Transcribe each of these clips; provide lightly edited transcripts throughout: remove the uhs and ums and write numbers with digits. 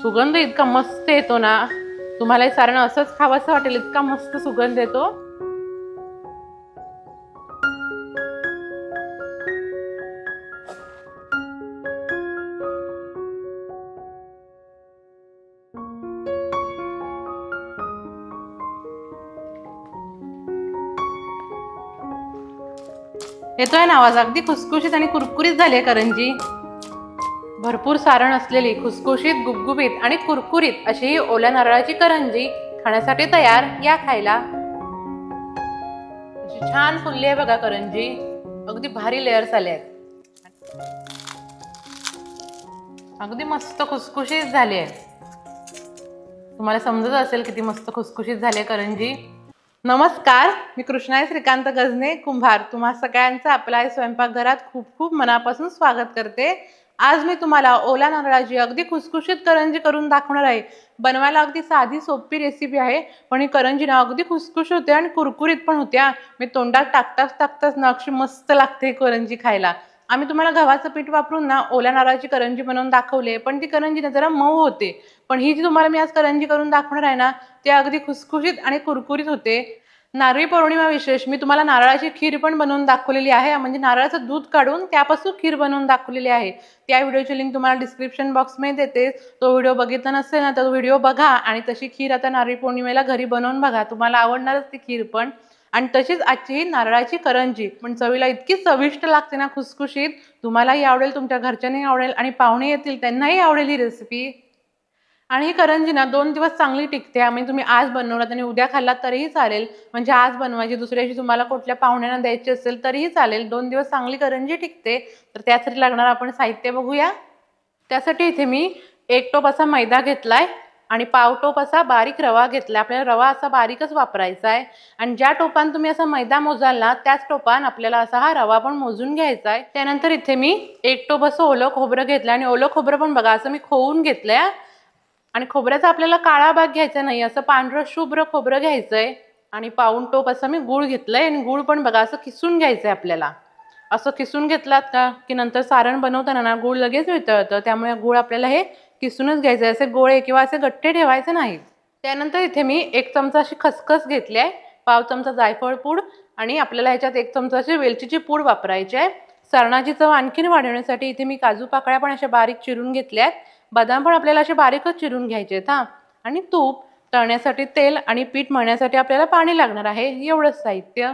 सुगंध इतका मस्त येतो ना, तुम्हाला हे सारण असंच खावंसं वाटेल, इतका मस्त सुगंध येतो। येतोय ना आवाज? अगदी खुसखुशीत आणि कुरकुरीत झाली आहे करंजी। भरपूर सारण असलेली खुसखुशीत, गुबगुबीत आणि कुरकुरीत अशी ही ओल्या नारळाची करंजी खाण्यासाठी तयार। या खायला। अशी छान फुलली आहे बघा करंजी, अगदी भारी लेयर्स आले आहेत, अगदी मस्त खुसखुशीत झाली आहे। तुम्हाला समजत असेल किती मस्त खुसखुशीत झाली आहे करंजी। नमस्कार, मी कृष्णाई श्रीकांत गजने कुंभार तुम्हा सगळ्यांचं आपल्या स्वयंपाकघरात खूप खूप मनापासून स्वागत करते। आज मी तुम्हाला ओल्या नारळाची अगदी खुसखुशीत करंजी करून दाखवणार आहे। बनवायला अगदी साधी सोपी रेसिपी आहे, पण ही करंजी ना अगदी खुसखुशीत होते आणि कुरकुरीत पण होत्या। मी तोंडात टाकताच ना अशी मस्त लागते करंजी खायला। आम्ही तुम्हाला गव्हाचं पीठ वापरून ना ओल्या नारळाची करंजी बनवून दाखवले, पण ती करंजी ना जरा मऊ होते। पण ही जी तुम्हाला मी आज करंजी करून दाखवणार आहे ना, ती अगदी खुसखुशीत आणि कुरकुरीत होते। नारळी पौर्णिमा विशेष मी तुम्हाला नारळाची खीर पण बनवून दाखवलेली आहे, म्हणजे नारळाचं दूध काढून त्यापासून खीर बनवून दाखवलेली आहे। त्या व्हिडिओची लिंक तुम्हाला डिस्क्रिप्शन बॉक्समध्ये देते। तो व्हिडिओ बघितला नसेल ना तर तो व्हिडिओ बघा आणि तशी खीर आता नारळी पौर्णिमेला घरी बनवून बघा, तुम्हाला आवडणारच ती खीर पण। आणि तशीच आजची ही नारळाची करंजी पण चवीला इतकी चविष्ट लागते ना, खुसखुशीत, तुम्हालाही आवडेल, तुमच्या घरच्यांनाही आवडेल आणि पाहुणे येतील त्यांनाही आवडेल ही रेसिपी। आणि ही करंजी ना 2 दिवस चांगली टिकते। म्हणजे तुम्ही आज बनवलात आणि उद्या खाल्लात तरीही चालेल, म्हणजे आज बनवायची दुसऱ्या दिवशी तुम्हाला कुठल्या पाहुण्यांना द्यायची असेल तरीही चालेल, 2 दिवस चांगली करंजी टिकते। तर त्यासाठी लागणार आपण साहित्य बघूया। त्यासाठी इथे मी 1 टोप असा मैदा घेतलाय आणि पाव टोप असा बारीक रवा घेतला। आपल्याला रवा असा बारीकच वापरायचा आहे आणि ज्या टोपान तुम्ही असा मैदा मोजाल ना त्याच टोपान आपल्याला असा हा रवा पण मोजून घ्यायचा आहे। त्यानंतर इथे मी 1 टोप असं ओलं खोबरं घेतलं आणि ओलं खोबरं पण बघा असं मी खोवून घेतलंय आणि खोबऱ्याचा आपल्याला काळा भाग घ्यायचा नाही, असं पांढरं शुभ्र खोबरं घ्यायचंय। आणि पाऊण टोप असं मी गूळ घेतलंय आणि गूळ पण बघा असं किसून घ्यायचंय आपल्याला। असं किसून घेतलात का की नंतर सारण बनवताना ना गूळ लगेच वितळतं, त्यामुळे गूळ आपल्याला हे किसूनच घ्यायचं, असे गोळे किंवा असे गठ्ठे ठेवायचे नाहीत। त्यानंतर इथे मी 1 चमचा अशी खसखस घेतली आहे, पाव चमचा जायफळ पूड आणि आपल्याला ह्याच्यात 1 चमचा अशी वेलचीची पूड वापरायची आहे। सारणाची चव आणखीन वाढवण्यासाठी इथे मी काजू पाकळ्या पण अशा बारीक चिरून घेतल्या आहेत, बदाम पण आपल्याला असे बारीकच चिरून घ्यायचे आहेत हा। आणि तूप, तळण्यासाठी तेल आणि पीठ मळण्यासाठी आपल्याला पाणी लागणार आहे, एवढंच साहित्य।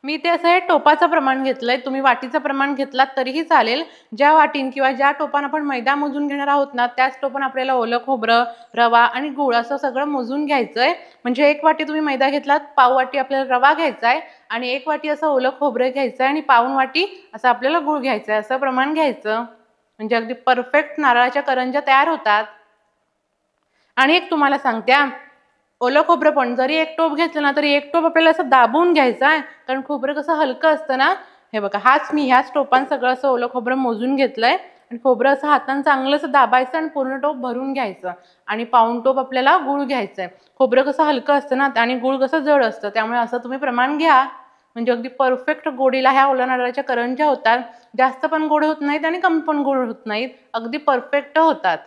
मी ते असं हे टोपाचं प्रमाण घेतलंय, तुम्ही वाटीचं प्रमाण घेतलात तरीही चालेल। ज्या वाटीन किंवा ज्या टोपान आपण मैदा मोजून घेणार आहोत ना त्याच टोपान आपल्याला ओलं खोबरं, रवा आणि गूळ असं सगळं मोजून घ्यायचंय। म्हणजे 1 वाटी तुम्ही मैदा घेतलात, पाव वाटी आपल्याला रवा घ्यायचा आहे आणि 1 वाटी असं ओलं खोबरं घ्यायचं आहे आणि पाऊण वाटी असं आपल्याला गूळ घ्यायचं आहे, असं प्रमाण घ्यायचं। म्हणजे अगदी परफेक्ट नारळाच्या करंज्या तयार होतात। आणि एक तुम्हाला सांगते, ओलं खोबरं पण जरी 1 टोप घेतलं ना तरी 1 टोप आपल्याला असं दाबून घ्यायचं आहे, कारण खोबरं कसं हलकं असतं ना। हे बघा ह्याच टोपान सगळं असं ओलं खोबरं मोजून घेतलंय आणि खोबरं असं हाताने चांगलं असं दाबायचं आणि पूर्ण टोप भरून घ्यायचं आणि पाऊण टोप आपल्याला गूळ घ्यायचंय। खोबरं कसं हलकं असतं ना आणि गूळ कसं जड असतं, त्यामुळे असं तुम्ही प्रमाण घ्या, म्हणजे अगदी परफेक्ट गोडीला ह्या ओल्या नारळाच्या करंज्या होतात। जास्त पण गोड होत नाहीत आणि कमी पण गोड होत नाहीत, अगदी परफेक्ट होतात।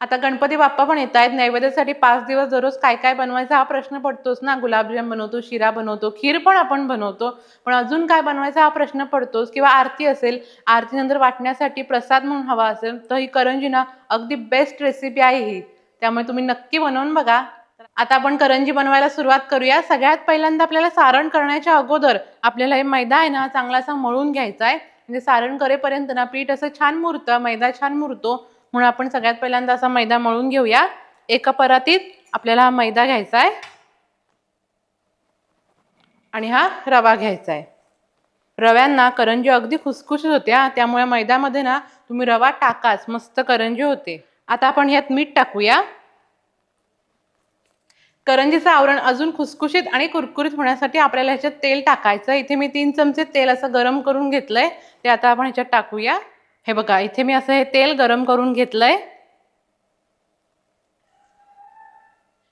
आता गणपती बाप्पा पण येत आहेत, नैवेद्यासाठी 5 दिवस दररोज काय काय बनवायचा हा प्रश्न पडतोच ना। गुलाबजाम बनवतो, शिरा बनवतो, खीर पण आपण बनवतो, पण अजून काय बनवायचा हा प्रश्न पडतोच। किंवा आरती असेल, आरतीनंतर वाटण्यासाठी प्रसाद म्हणून हवा असेल तर ही करंजी ना अगदी बेस्ट रेसिपी आहे ही, त्यामुळे तुम्ही नक्की बनवून बघा। आता आपण करंजी बनवायला सुरुवात करूया। सगळ्यात पहिल्यांदा आपल्याला सारण करण्याच्या अगोदर आपल्याला हे मैदा आहे ना चांगला असा मळून घ्यायचा आहे, म्हणजे सारण करेपर्यंत ना पीठ असं छान मुरतं, मैदा छान मुरतो, म्हणून आपण सगळ्यात पहिल्यांदा असा मैदा मळून घेऊया। एका परातीत आपल्याला हा मैदा घ्यायचा आहे आणि हा रवा घ्यायचा आहे। रव्यांना करंजी अगदी खुसखुशीत होत्या, त्यामुळे मैद्यामध्ये ना तुम्ही रवा टाकाच, मस्त करंजी होते। आता आपण ह्यात मीठ टाकूया। करंजीचं आवरण अजून खुसखुशीत आणि कुरकुरीत होण्यासाठी आपल्याला ह्याच्यात तेल टाकायचं। इथे मी 3 चमचे तेल असं गरम करून घेतलंय, ते आता आपण ह्याच्यात टाकूया। हे बघा इथे मी असं हे तेल गरम करून घेतलंय,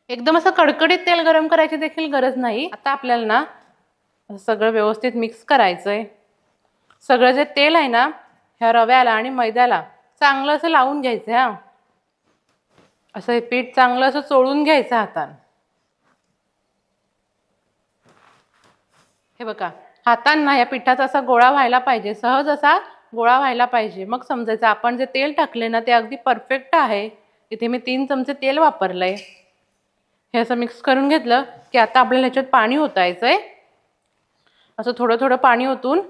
एकदम असं कडकडीत तेल गरम करायची देखील गरज नाही। आता आपल्याला ना सगळं व्यवस्थित मिक्स करायचंय। सगळं जे तेल आहे ना ह्या रव्याला आणि मैद्याला चांगलं असं लावून घ्यायचं हा। असं हे पीठ चांगलं असं चोळून घ्यायचं हातानं. हे बघा, हातांना या पिठाचा असा गोळा व्हायला पाहिजे, सहज असा गोळा व्हायला पाहिजे. मग समजायचं आपण जे तेल टाकले ना ते अगदी परफेक्ट आहे. इथे मी 3 चमचे तेल वापरलंय. हे असं मिक्स करून घेतलं की आता आपल्याला ह्याच्यात पाणी ओतायचंय. असं थोडं थोडं पाणी ओतून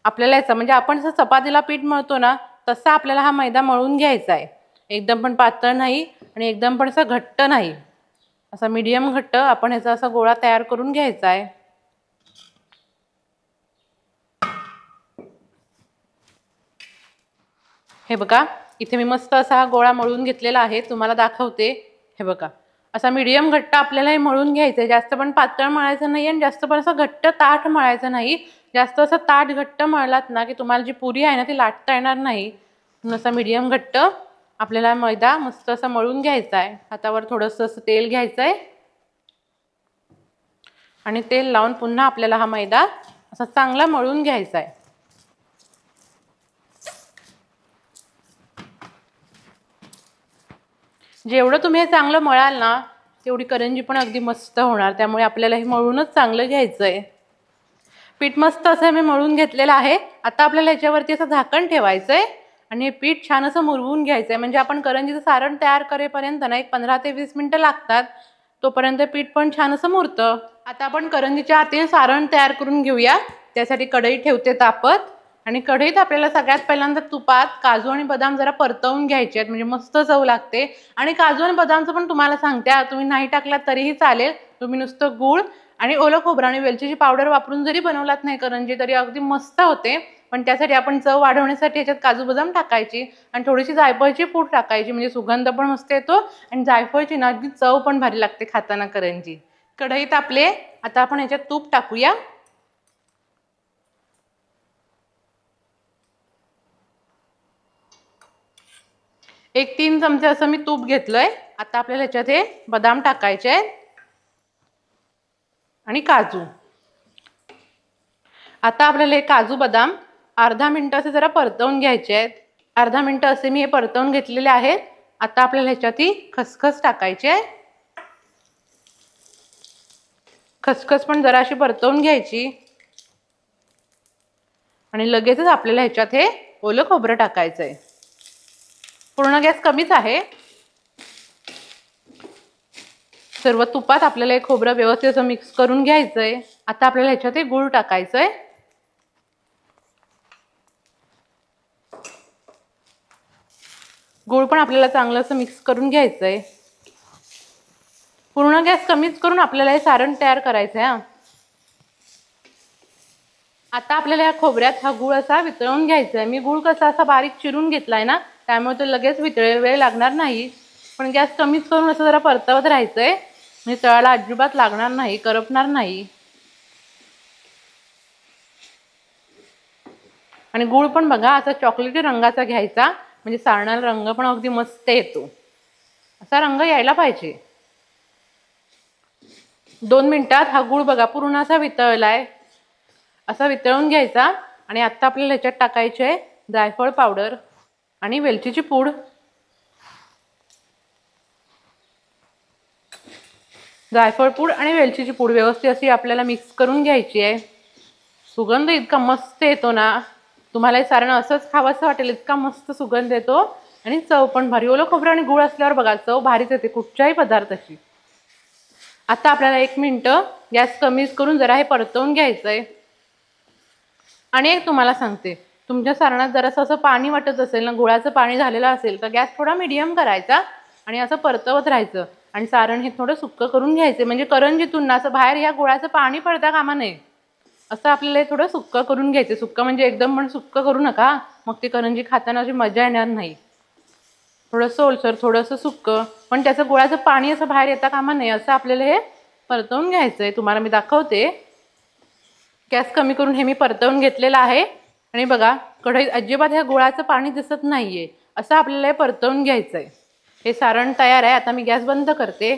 आपल्याला याचं म्हणजे आपण जसं चपातीला पीठ मळतो ना तसा आपल्याला हा मैदा मळून घ्यायचा आहे. एकदम पण पातळ नाही आणि एकदम पण असं घट्ट नाही, असा मीडियम घट्ट आपण ह्याचा असा गोळा तयार करून घ्यायचा आहे. हे बघा, इथे मी मस्त असा गोळा मळून घेतलेला आहे, तुम्हाला दाखवते. हे बघा, असा मीडियम घट्ट आपल्याला हे मळून घ्यायचं आहे. जास्त पण पातळ मळायचं नाही आणि जास्त पण असं घट्ट ताठ मळायचं नाही. जास्त असं ताठ घट्ट मळलात ना की तुम्हाला जी पुरी आहे ना ती लाटता येणार नाही. असा मीडियम घट्ट आपल्याला मैदा मस्त असं मळून घ्यायचा आहे. हातावर थोडंसं असं तेल घ्यायचं आहे आणि तेल लावून पुन्हा आपल्याला हा मैदा असा चांगला मळून घ्यायचा आहे. जेवढं तुम्ही हे चांगलं मळाल ना तेवढी करंजी पण अगदी मस्त होणार. त्यामुळे आपल्याला हे मळूनच चांगलं घ्यायचं आहे. पीठ मस्त असं मी मळून घेतलेलं आहे. आता आपल्याला ह्याच्यावरती असं झाकण ठेवायचं आहे आणि हे पीठ छान असं मुरवून घ्यायचं आहे. म्हणजे आपण करंजीचं सारण तयार करेपर्यंत ना एक 15 ते 20 मिनिटं लागतात. तोपर्यंत पीठ पण छान असं मुरतं. आता आपण करंजीच्या आतील सारण तयार करून घेऊया. त्यासाठी कढई ठेवते तापत आणि कढईत आपल्याला सगळ्यात पहिल्यांदा तुपात काजू आणि बदाम जरा परतवून घ्यायचे आहेत, म्हणजे मस्त चव लागते. आणि काजू आणि बदामचं पण तुम्हाला सांगते, तुम्ही नाही टाकलात तरीही चालेल. तुम्ही नुसतं गूळ आणि ओलं खोबरं आणि वेलचीची पावडर वापरून जरी बनवलात नाही करंजी तरी अगदी मस्त होते. पण त्यासाठी आपण चव वाढवण्यासाठी याच्यात काजू बदाम टाकायची आणि थोडीशी जायफळची पूड टाकायची, म्हणजे सुगंध पण मस्त येतो आणि जायफळची ना अगदी चव पण भारी लागते खाताना करंजी. कढईत आपले आता आपण याच्यात तूप टाकूया. एक 3 चमचे असं मी तूप घेतलंय. आता आपल्याला ह्याच्यात हे बदाम टाकायचे आहेत आणि काजू. आता आपल्याला हे काजू बदाम अर्धा मिनिट असे जरा परतवून घ्यायचे आहेत. अर्धा मिनिट असे मी हे परतवून घेतलेले आहेत. आता आपल्याला ह्याच्यात ही खसखस टाकायची आहे. खसखस पण जरा अशी परतवून घ्यायची आणि लगेचच आपल्याला ह्याच्यात हे ओलं खोबरं टाकायचं आहे. पूर्ण गॅस कमीच आहे. सर्व तुपात आपल्याला हे खोबरं व्यवस्थित असं मिक्स करून घ्यायचंय. आता आपल्याला ह्याच्यात हे गूळ टाकायचंय. गूळ पण आपल्याला चांगलं असं मिक्स करून घ्यायचंय. पूर्ण गॅस कमीच करून आपल्याला हे सारण तयार करायचंय. आता आपल्याला या खोबऱ्यात हा गूळ असा वितळून घ्यायचा आहे. मी गूळ कसा असा बारीक चिरून घेतलाय ना त्यामुळे तो लगेच वितळेल, वेळ लागणार नाही. पण गॅस कमीच करून असं जरा परतवत राहायचंय, म्हणजे तळाला अजिबात लागणार नाही, करपणार नाही. आणि गूळ पण बघा असा चॉकलेटी रंगाचा घ्यायचा, म्हणजे सारणाला रंग पण अगदी मस्त येतो. असा रंग यायला पाहिजे. 2 मिनिटात हा गूळ बघा पूर्ण असा वितळलाय. असा वितळून घ्यायचा आणि आता आपल्याला ह्याच्यात टाकायचे आहे जायफळ पावडर आणि वेलचीची पूड. जायफळ पूड आणि वेलचीची पूड व्यवस्थित अशी आपल्याला मिक्स करून घ्यायची आहे. सुगंध इतका मस्त येतो ना, तुम्हाला हे सारण असंच खावंसं वाटेल, इतका मस्त सुगंध येतो आणि चव पण भारी. ओलं खोबरं आणि गूळ असल्यावर बघा चव भारीच येते कुठच्याही पदार्थाची. आता आपल्याला 1 मिनिट गॅस कमीच करून जरा हे परतवून घ्यायचंय. आणि एक तुम्हाला सांगते, तुमच्या सारणात जरासं असं पाणी वाटत असेल ना, गुळाचं पाणी झालेलं असेल तर गॅस थोडा मीडियम करायचा आणि असं परतवत राहायचं आणि सारण हे थोडं सुक्कं करून घ्यायचं. म्हणजे करंजीतून ना असं बाहेर या गुळाचं पाणी पडता कामा नये, असं आपल्याला हे थोडं सुक्कं करून घ्यायचं. सुक्कं म्हणजे एकदम पण सुक्कं करू नका, मग ती करंजी खाताना अशी मजा येणार नाही. थोडंसं ओलसर, थोडंसं सुक्कं, पण त्याचं गुळाचं पाणी असं बाहेर येता कामा नये, असं आपल्याला हे परतवून घ्यायचंय. तुम्हाला मी दाखवते. गॅस कमी करून हे मी परतवून घेतलेलं आहे आणि बघा कढईत अजिबात ह्या गुळाचं पाणी दिसत नाहीये, असं आपल्याला हे परतवून घ्यायचंय. हे सारण तयार आहे. आता मी गॅस बंद करते.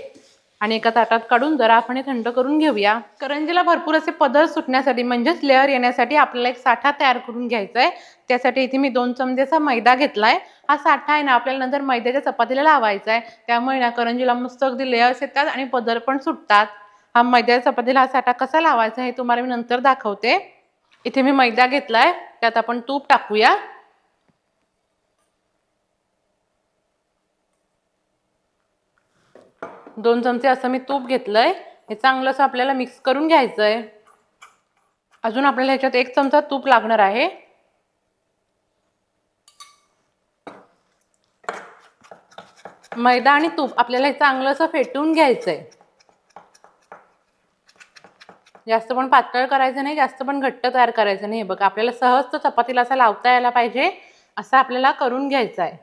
आणि एका ताटात काढून जरा आपण हे थंड करून घेऊया. करंजीला भरपूर असे पदर सुटण्यासाठी म्हणजेच लेअर येण्यासाठी आपल्याला एक साठा तयार करून घ्यायचा आहे. त्यासाठी इथे मी 2 चमचेचा मैदा घेतलाय. हा साठा आहे ना आपल्याला नंतर मैद्याच्या चपातीला लावायचा आहे. त्यामुळे ना करंजीला मस्त अगदी लेअर्स येतात आणि पदर पण सुटतात. हा मैद्याच्या चपातीला हा साठा कसा लावायचा हे तुम्हाला मी नंतर दाखवते. इथे मी मैदा घेतलाय, त्यात आपण तूप टाकूया. दोन चमचे असं मी तूप घेतलंय. हे चांगलंच आपल्याला मिक्स करून घ्यायचंय. अजून आपल्याला ह्याच्यात 1 चमचा तूप लागणार आहे. मैदा आणि तूप आपल्याला हे चांगलंच फेटून घ्यायचंय. जास्त पण पातळ करायचं नाही, जास्त पण घट्ट तयार करायचं नाही. बघा आपल्याला सहज चपातीला असा लावता यायला पाहिजे असं आपल्याला करून घ्यायचं आहे.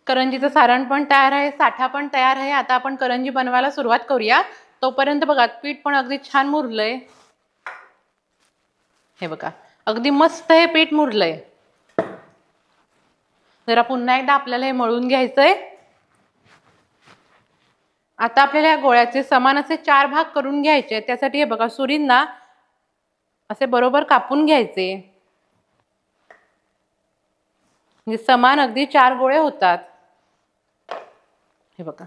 करंजीचं सारण पण तयार आहे, साठा पण तयार आहे. आता आपण करंजी बनवायला सुरुवात करूया. तोपर्यंत बघा पीठ पण अगदी छान मुरलंय. हे बघा अगदी मस्त हे पीठ मुरलंय. जरा पुन्हा एकदा आपल्याला हे मळून घ्यायचंय. आता आपल्याला या गोळ्याचे समान असे 4 भाग करून घ्यायचे. त्यासाठी हे बघा सुरींना असे बरोबर कापून घ्यायचे. म्हणजे समान अगदी 4 गोळे होतात. हे बघा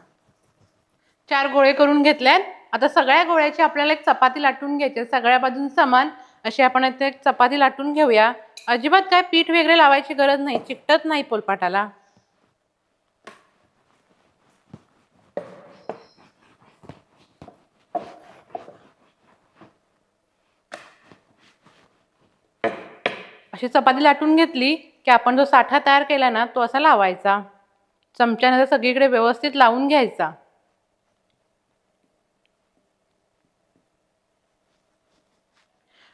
4 गोळे करून घेतल्यात. आता सगळ्या गोळ्याची आपल्याला एक चपाती लाटून घ्यायची. सगळ्या बाजून समान अशी आपण इथे एक चपाती लाटून घेऊया. अजिबात काय पीठ वगैरे लावायची गरज नाही, चिकटत नाही पोलपाटाला. अशी चपाती लाटून घेतली की आपण जो साठा तयार केला ना तो असा लावायचा. चमच्याने सगळीकडे व्यवस्थित लावून घ्यायचा.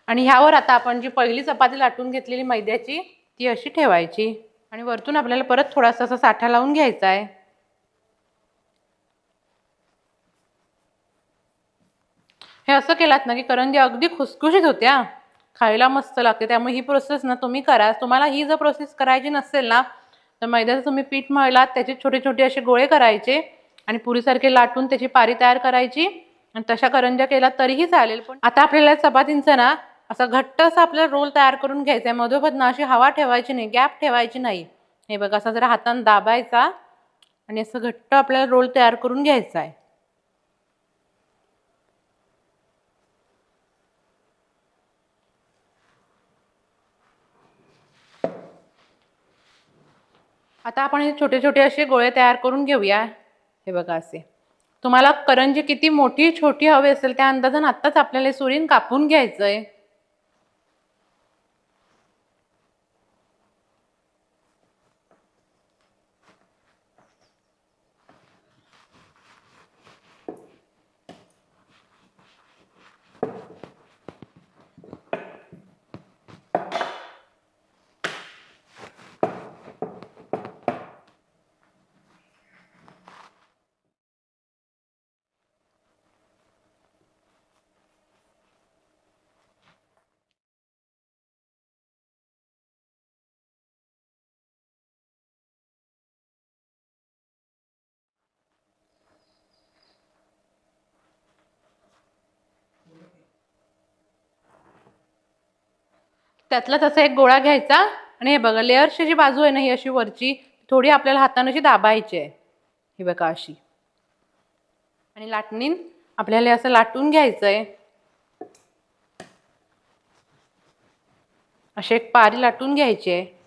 आणि ह्यावर आता आपण जी पहिली चपाती लाटून घेतलेली मैद्याची ती अशी ठेवायची. आणि वरतून आपल्याला परत थोडासा असा साठा लावून घ्यायचा आहे. हे असं केलात ना की करंजी अगदी खुसखुशीत होत्या, खायला मस्त लागते. त्यामुळे ही प्रोसेस ना तुम्ही करा. तुम्हाला ही जर प्रोसेस करायची नसेल ना तर मैद्याचं तुम्ही पीठ मळलात, त्याचे छोटे छोटे असे गोळे करायचे आणि पुरीसारखे लाटून त्याची पारी तयार करायची आणि तशा करंज्या केला तरीही चालेल. पण आता आपल्याला चपातींचं ना असं घट्ट असं आपल्याला रोल तयार करून घ्यायचा आहे. मधोमध ना अशी हवा ठेवायची नाही, गॅप ठेवायची नाही. हे बघा असा जरा हाताने दाबायचा आणि असं घट्ट आपल्याला रोल तयार करून घ्यायचा आहे. आता आपण हे छोटे छोटे असे गोळे तयार करून घेऊया. हे बघा असे. तुम्हाला करंजी किती मोठी छोटी हवी असेल त्या अंदाजाने आत्ताच आपल्याला सुरीन कापून घ्यायचंय. त्यातला तसा एक गोळा घ्यायचा आणि हे बघा लेअरची जी बाजू आहे ना ही अशी वरची थोडी आपल्याला हाताने अशी दाबायची आहे. हे बघा अशी. आणि लाटणीन आपल्याला असं लाटून घ्यायचंय. अशी एक पारी लाटून घ्यायची आहे.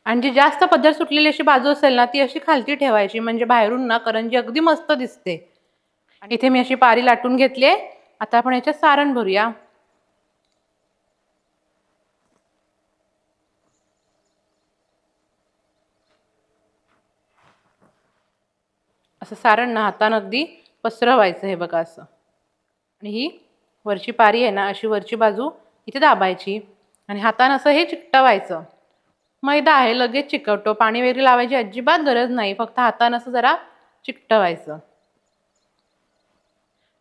आणि जी जास्त पदर सुटलेली अशी बाजू असेल ना ती अशी खालती ठेवायची, म्हणजे बाहेरून ना करंजी अगदी मस्त दिसते. आणि इथे मी अशी पारी लाटून घेतली. आता आपण याच्यात सारण भरूया. असं सारण ना हाताने अगदी पसरवायचं. हे बघा असं. आणि ही वरची पारी आहे ना अशी वरची बाजू इथे दाबायची आणि हाताने असं हे चिकटवायचं. मैदा आहे लगेच चिकटतो, पाणी वगैरे लावायची अजिबात गरज नाही, फक्त हाताने असं जरा चिकटवायचं.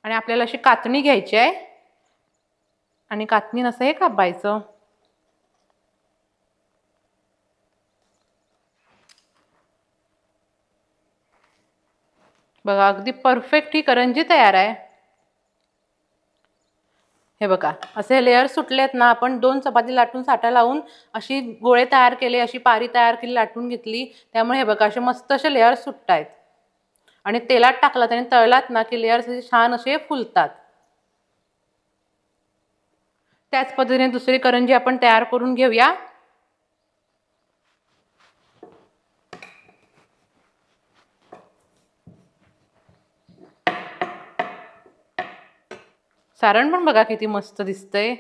आणि आपल्याला अशी कातणी घ्यायची आहे. आणि कातणीन असं हे कापायचं. बघा अगदी परफेक्ट ही करंजी तयार आहे. हे बघा असे लेयर सुटलेत ना. आपण 2 चपाती लाटून साठा लावून अशी गोळे तयार केले, अशी पारी तयार केली, लाटून घेतली. त्यामुळे हे बघा असे मस्त असे लेयर सुटतायत. आणि तेलात टाकलात आणि तळलात ना की लेयर्स असे छान असे फुलतात. त्याच पद्धतीने दुसरी करंजी आपण तयार करून घेऊया. सारण पण बघा किती मस्त दिसतंय.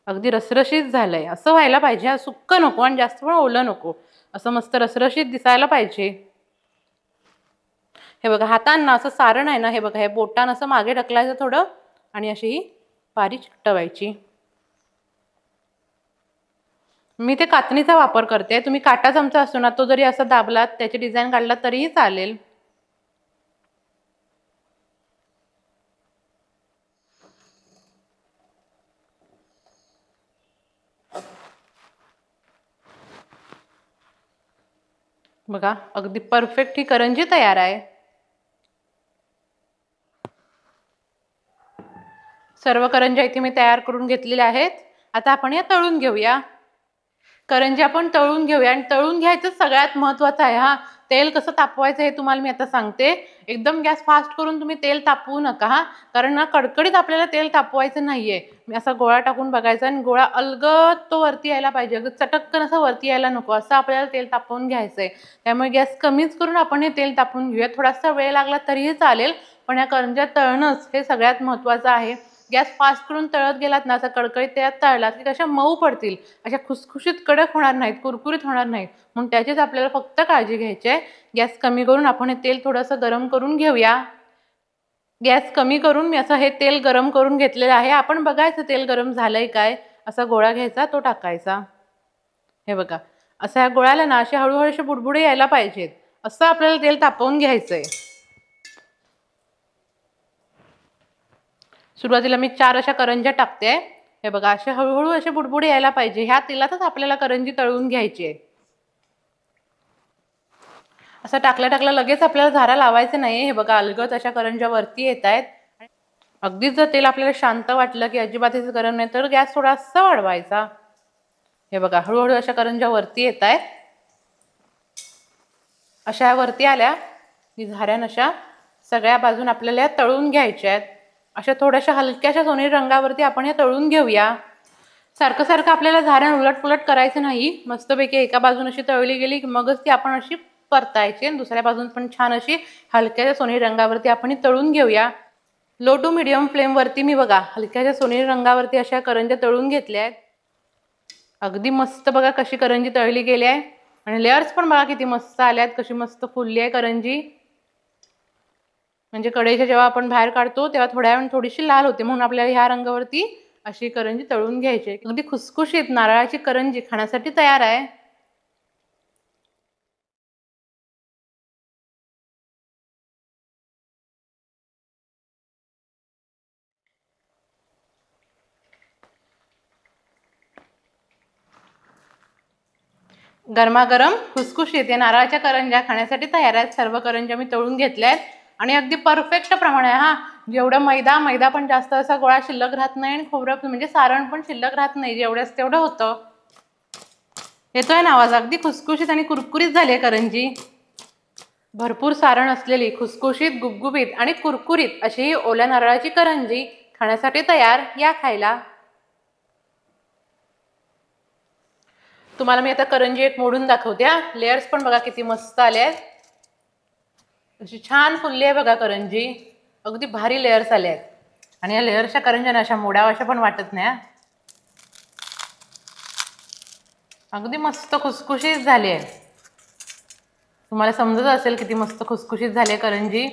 अगदी रसरशीत झालंय. असं व्हायला पाहिजे. सुक्क नको आणि जास्त पण ओलं नको. असं मस्त रसरशीत दिसायला पाहिजे. हे बघा हातांना असं सारण आहे ना, हे बघा हे बोटान असं मागे ढकलायचं थोडं आणि अशी ही पारी चिकटवायची. मी ते कातणीचा वापर करते. तुम्ही काटा चमचा असतो ना, तो जरी असं दाबलात, त्याची डिझाईन काढलात तरीही चालेल. बघा अगदी परफेक्ट ही करंजी तयार आहे. सर्व करंज्या इथे मी तयार करून घेतलेल्या आहेत. आता आपण या तळून घेऊया. करंजी आपण तळून घेऊया आणि तळून घ्यायचं सगळ्यात महत्त्वाचं आहे हा. तेल कसं तापवायचं हे तुम्हाला मी आता सांगते. एकदम गॅस फास्ट करून तुम्ही तेल तापवू नका हा. कारण ना कडकडीत आपल्याला तेल तापवायचं नाहीये. मी असा गोळा टाकून बघायचा आणि गोळा अलगद तो वरती यायला पाहिजे. अगदी चटकन असं वरती यायला नको. असं आपल्याला तेल तापवून घ्यायचंय. त्यामुळे गॅस कमीच करून आपण हे तेल तापवून घेऊया. थोडासा वेळ लागला तरीही चालेल, पण या करंज्या तळणंच हे सगळ्यात महत्त्वाचं आहे. गॅस फास्ट करून तळत गेलात ना, असं कडकडीत त्यात तळलात की कशा मऊ पडतील. अशा खुसखुशीत कडक होणार नाहीत, कुरकुरीत होणार नाहीत. म्हणून त्याचीच आपल्याला फक्त काळजी घ्यायची आहे. गॅस कमी करून आपण हे तेल थोडंसं गरम करून घेऊया. गॅस कमी करून मी असं हे तेल गरम करून घेतलेलं आहे. आपण बघायचं तेल गरम झालंय काय. असा गोळा घ्यायचा, तो टाकायचा. हे बघा असं ह्या गोळ्याला ना असे हळूहळू असे बुडबुडे यायला पाहिजेत. असं आपल्याला तेल तापवून घ्यायचंय. सुरुवातीला मी 4 अशा करंज्या टाकते. हे बघा असे हळूहळू असे बुडबुडे यायला पाहिजे. ह्या तेलातच आपल्याला करंजी तळून घ्यायची आहे. असं टाकल्या लगेच आपल्याला झारा लावायचं नाही. हे बघा अलगद अशा करंज्या वरती येत आहेत. अगदीच जर तेल आपल्याला शांत वाटलं की अजिबात हेच गरम नाही तर गॅस थोडासा वाढवायचा. हे बघा हळूहळू अशा करंज्या वरती येत आहेत. अशा वरती आल्या की झाऱ्यान अशा सगळ्या बाजून आपल्याला तळून घ्यायच्या आहेत. अशा थोड्याशा हलक्याशा सोनेरी रंगावरती आपण हे तळून घेऊया. सारखं सारखं आपल्याला झाऱ्यान उलटपुलट करायचं नाही. मस्तपैकी एका बाजून अशी तळली गेली की मगच ती आपण अशी परतायची आणि दुसऱ्या बाजून पण छान अशी हलक्याशा सोनेरी रंगावरती आपण तळून घेऊया. लो टू मीडियम फ्लेमवरती मी बघा हलक्याशा सोनेरी रंगावरती अशा करंज्या तळून घेतल्या आहेत. अगदी मस्त बघा कशी करंजी तळली गेली आहे. आणि लेयर्स पण बघा किती मस्त आल्यात. कशी मस्त फुलली आहे करंजी. म्हणजे कढईच्या जेव्हा आपण बाहेर काढतो तेव्हा थोड्या वेळाने थोडीशी लाल होते. म्हणून आपल्याला ह्या रंगावरती अशी करंजी तळून घ्यायची. अगदी खुसखुशीत नारळाची करंजी खाण्यासाठी तयार आहे. गरमागरम खुसखुशीत या नारळाच्या करंज्या खाण्यासाठी तयार आहेत. सर्व करंज्या मी तळून घेतल्या आहेत आणि अगदी परफेक्ट प्रमाण आहे हा. जेवढं मैदा पण जास्त असा गोळा शिल्लक राहत नाही आणि खोबरं म्हणजे सारण पण शिल्लक राहत नाही. जेवढंच तेवढं होतं. येतोय ना आवाज. अगदी खुसखुशीत आणि कुरकुरीत झाली आहे करंजी. भरपूर सारण असलेली खुसखुशीत गुबगुबीत आणि कुरकुरीत अशी ही ओल्या नारळाची करंजी खाण्यासाठी तयार. या खायला. तुम्हाला मी आता करंजी एक मोडून दाखवते. लेयर्स पण बघा किती मस्त आले आहेत. अशी छान फुलली आहे बघा करंजी. अगदी भारी लेयर्स आले आहेत. आणि या लेयर्सच्या करंज्या अशा मोडाव्याशा पण वाटत नाही. अगदी मस्त खुसखुशीत झाली आहे. तुम्हाला समजत असेल किती मस्त खुसखुशीत झाली आहे करंजी.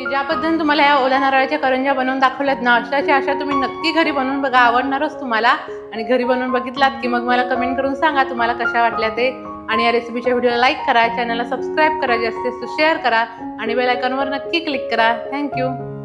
मी ज्या पद्धतीने तुम्हाला या ओल्या नारळाच्या करंज्या बनवून दाखवल्यात ना, अशा तुम्ही नक्की घरी बनवून बघा, आवडणारच तुम्हाला. आणि घरी बनवून बघितलात की मग मला कमेंट करून सांगा तुम्हाला कशा वाटल्या ते. आणि या रेसिपीच्या व्हिडिओला लाईक करा, चॅनलला सबस्क्राईब करा, जास्तीत जास्त शेअर करा आणि बेल आयकॉनवर नक्की क्लिक करा. थँक्यू.